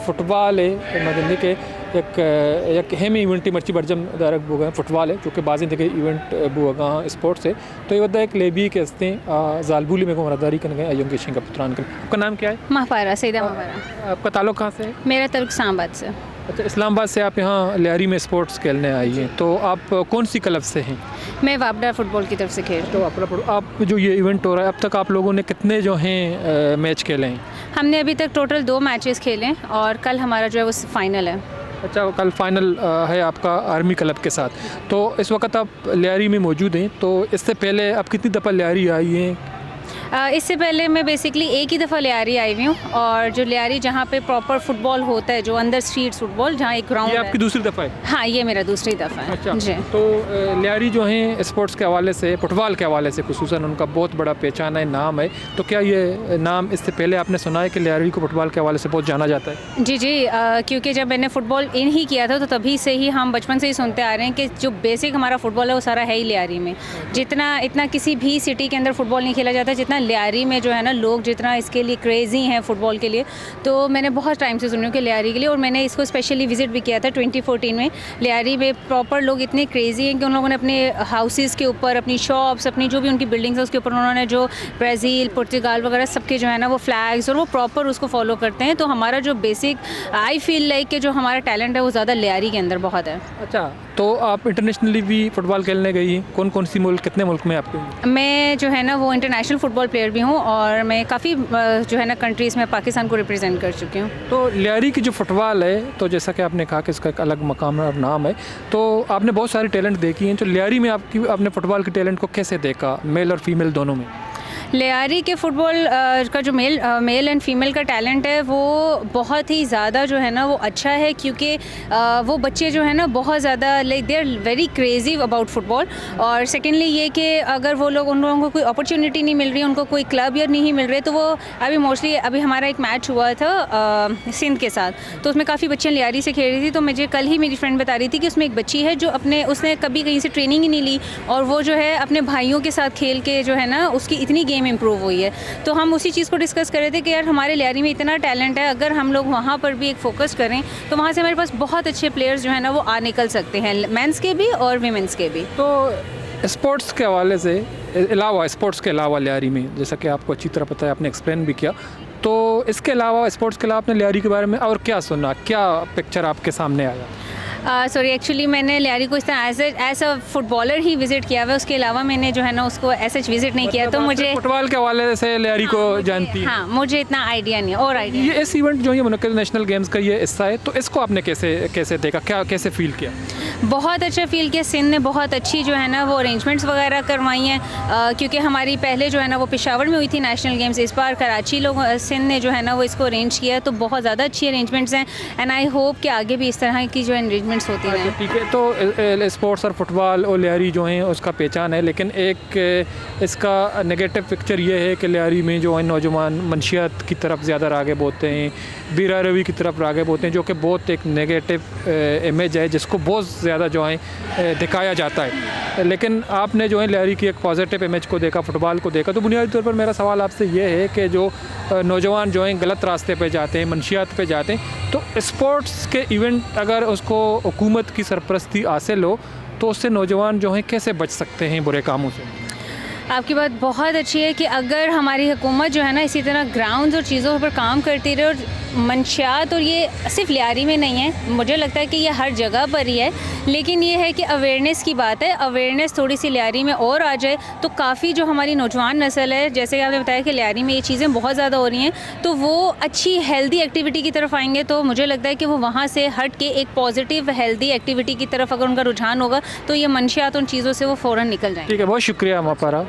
Football है मदनी के एक हेमी इवेंट मर्ची बर्जम दारक बुगा फुटबॉल है जो कि बाजी देखे इवेंट बुगा स्पोर्ट्स है तो ये वदा एक लेबी के हस्ते जालबुली में को मरदारी करने गए अयों के शिंगा पुत्रान के आपका नाम क्या है? महापारा सईदा महापारा। आपका ताल्लुक कहाँ से है? मेरा ताल्लुक इस्लामाबाद से। अच्छा, इस्लामाबाद से आप यहाँ लियारी में स्पोर्ट्स खेलने आई हैं, तो आप कौन सी क्लब से हैं? मैं वापडा फुटबॉल की तरफ से खेल। तो आप जो ये इवेंट हो रहा है अब तक आप लोगों ने कितने जो हैं मैच खेले हैं? हमने अभी तक टोटल 2 मैचेस खेले और कल हमारा जो है वो फाइनल है। अच्छा, कल फाइनल है आपका आर्मी क्लब के साथ। तो इस वक्त आप लियारी में मौजूद हैं, तो इससे पहले आप कितनी दफ़ा लियारी आई हैं? इससे पहले मैं बेसिकली एक ही दफ़ा लियारी आई हुई हूँ और जो लियारी जहाँ पे प्रॉपर फुटबॉल होता है, जो अंदर स्ट्रीट फुटबॉल जहाँ एक ग्राउंड है। आपकी दूसरी दफ़ा है? हाँ, ये मेरा दूसरी दफ़ा है। अच्छा जी। तो लियारी जो हैं स्पोर्ट्स के हवाले से, फुटबॉल के हवाले से खुसूसन उनका बहुत बड़ा पहचान है, नाम है। तो क्या ये नाम इससे पहले आपने सुना है कि लियारी को फुटबॉल के हवाले से बहुत जाना जाता है? जी जी, क्योंकि जब मैंने फ़ुटबॉल इन ही किया था तो तभी से ही हम बचपन से ही सुनते आ रहे हैं कि जो बेसिक हमारा फ़ुटबॉल है वो सारा है ही लियारी में। इतना किसी भी सिटी के अंदर फ़ुटबॉल नहीं खेला जाता जितना लियारी में जो है ना, लोग जितना इसके लिए क्रेज़ी हैं फ़ुटबॉल के लिए। तो मैंने बहुत टाइम से सुनी हूँ कि लियारी के लिए, और मैंने इसको स्पेशली विज़िट भी किया था 2014 में। लियारी में प्रॉपर लोग इतने क्रेज़ी हैं कि उन लोगों ने अपने हाउसेज़ के ऊपर, अपनी शॉप्स, अपनी जो भी उनकी बिल्डिंग्स है उसके ऊपर उन्होंने जो ब्राज़ील, पुर्तगाल वगैरह सबके जो है ना वो फ्लैग्स, और वो प्रॉपर उसको फॉलो करते हैं। तो हमारा जो बेसिक आई फील लाइक कि जो हमारा टैलेंट है वो ज़्यादा लियारी के अंदर बहुत है। अच्छा, तो आप इंटरनेशनली भी फ़ुटबॉल खेलने गई हैं? कौन कौन सी मुल्क, कितने मुल्क में आपके? मैं जो है ना वो इंटरनेशनल फ़ुटबॉल प्लेयर भी हूँ और मैं काफ़ी जो है ना कंट्रीज़ में पाकिस्तान को रिप्रेजेंट कर चुकी हूँ। तो लियारी की जो फुटबॉल है, तो जैसा कि आपने कहा कि इसका एक अलग मकाम और नाम है, तो आपने बहुत सारे टैलेंट देखी हैं। तो लियारी में आपने फुटबॉल के टैलेंट को कैसे देखा, मेल और फीमेल दोनों में? लियारी के फ़ुटबॉल का जो मेल एंड फीमेल का टैलेंट है वो बहुत ही ज़्यादा जो है ना वो अच्छा है, क्योंकि वो बच्चे जो है ना बहुत ज़्यादा like they are very crazy about football. और सेकेंडली ये कि अगर वो लोग, उन लोगों को कोई अपॉर्चुनिटी नहीं मिल रही, उनको कोई क्लब या नहीं मिल रहे, तो वो अभी हमारा एक मैच हुआ था सिंध के साथ, तो उसमें काफ़ी बच्चियाँ लियारी से खेल रही थी। तो मुझे कल ही मेरी फ्रेंड बता रही थी कि उसमें एक बच्ची है जो उसने कभी कहीं से ट्रेनिंग ही नहीं ली, और वो जो है अपने भाइयों के साथ खेल के जो है ना उसकी इतनी गेम इम्प्रूव हुई है। तो हम उसी चीज़ को डिस्कस कर रहे थे कि यार हमारे लियारी में इतना टैलेंट है, अगर हम लोग वहाँ पर भी एक फोकस करें तो वहाँ से हमारे पास बहुत अच्छे प्लेयर्स जो है ना वो आ निकल सकते हैं, मेंस के भी और वीमेंस के भी। तो स्पोर्ट्स के हवाले से स्पोर्ट्स के अलावा लियारी में, जैसा कि आपको अच्छी तरह पता है, आपने एक्सप्लेन भी किया, तो इसके अलावा स्पोर्ट्स के अलावा आपने लियारी के बारे में और क्या सुना, क्या पिक्चर आपके सामने आया? सॉरी, एक्चुअली मैंने लियारी को इस तरह एज अ फुटबॉलर ही विज़िट किया हुआ है, उसके अलावा मैंने जो है ना उसको ऐसे विज़िट नहीं किया। तो मुझे फुटबॉल के हवाले से लियारी को जानती है? हाँ, मुझे इतना आइडिया नहीं है। और आइडिया ये इस इवेंट जो ये मुनक्किद नेशनल गेम्स का ये हिस्सा है, तो इसको आपने कैसे देखा, कैसे फील किया? बहुत अच्छा फील किया। सिंध ने बहुत अच्छी जो है ना वो अरेंजमेंट्स वगैरह करवाई हैं, क्योंकि हमारी पहले जो है ना वो पेशावर में हुई थी नेशनल गेम्स, इस बार कराची सिंध ने जो है ना वो इसको अरेंज किया, तो बहुत ज़्यादा अच्छी अरेंजमेंट्स हैं एंड आई होप कि आगे भी इस तरह की जो अरेंजमेंट्स होती रहें। ठीक है, तो स्पोर्ट्स और फुटबॉल और लियारी जो हैं उसका पहचान है, लेकिन एक इसका नेगेटिव पिक्चर ये है कि लियारी में जो है नौजवान मनशियात की तरफ ज़्यादा राग़िब होते हैं, बीरा रवी की तरफ राग़िब होते हैं, जो कि बहुत एक नेगेटिव इमेज है जिसको बहुत ज़्यादा जो है दिखाया जाता है। लेकिन आपने जो है लियारी की एक पॉजिटिव इमेज को देखा, फुटबॉल को देखा। तो बुनियादी तौर पर मेरा सवाल आपसे ये है कि जो नौजवान जो हैं गलत रास्ते पे जाते हैं, मनशियात पे जाते हैं, तो स्पोर्ट्स के इवेंट अगर उसको हुकूमत की सरपरस्ती हासिल हो तो उससे नौजवान जो हैं कैसे बच सकते हैं बुरे कामों से? आपकी बात बहुत अच्छी है कि अगर हमारी हुकूमत जो है ना इसी तरह ग्राउंड्स और चीज़ों पर काम करती रहे, और मंशियात, और ये सिर्फ लियारी में नहीं है, मुझे लगता है कि ये हर जगह पर ही है, लेकिन ये है कि अवेयरनेस की बात है, अवेयरनेस थोड़ी सी लियारी में और आ जाए तो काफ़ी जो हमारी नौजवान नस्ल है, जैसे कि आपने बताया कि लियारी में ये चीज़ें बहुत ज़्यादा हो रही हैं, तो वो अच्छी हेल्दी एक्टिविटी की तरफ आएंगे। तो मुझे लगता है कि वो वहाँ से हट के एक पॉजिटिव हेल्दी एक्टिविटी की तरफ अगर उनका रुझान होगा तो ये मंशियात उन चीज़ों से वो फ़ौरन निकल जाएंगे। ठीक है, बहुत शुक्रिया महापारा।